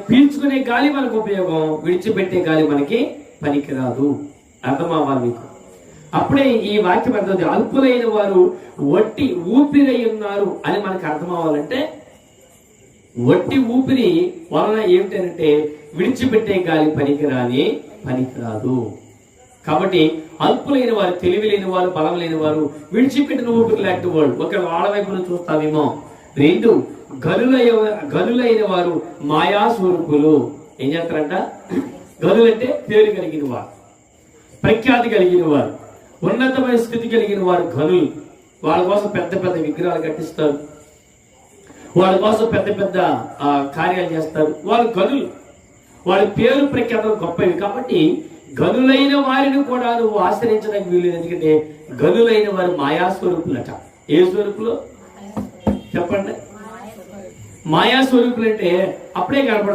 పీల్చుకునే గాలి మనకు ఉపయోగం, విడిచిపెట్టే గాలి మనకి పనికిరాదు. అర్థమవ్వాలి మీకు. అప్పుడే ఈ వాక్యం అర్థం. అల్పులైన వారు వట్టి ఊపిరై ఉన్నారు అని మనకు అర్థం అవ్వాలంటే, వట్టి ఊపిరి వలన ఏమిటంటే విడిచిపెట్టే గాలి పనికిరాదు. కాబట్టి అల్పులైన వారు, తెలివి లేని వారు, బలం లేని వారు, విడిచిపెట్టిన ఊపిరి లాంటి వాడు. ఒక వాళ్ళ వైపును చూస్తామేమో. 2, గనులైన వారు మాయా స్వరూపులు. ఏం చేస్తారంట? గనులంటే పేరు కలిగిన వారు, ప్రఖ్యాతి కలిగిన వారు, ఉన్నతమైన స్థితి కలిగిన వారు గనులు. వాళ్ళ కోసం పెద్ద పెద్ద విగ్రహాలు కట్టిస్తారు, వాళ్ళ కోసం పెద్ద పెద్ద కార్యాలు చేస్తారు. వాళ్ళు గనులు, వాళ్ళ పేరు ప్రఖ్యాతలు గొప్పవి. కాబట్టి గనులైన వారిని కూడా నువ్వు ఆశ్రయించడానికి వీలు. ఎందుకంటే గనులైన వారు మాయా స్వరూపులట. ఏ స్వరూపులు చెప్పండి? మాయా స్వరూపులు అంటే అప్పుడే కనపడదు.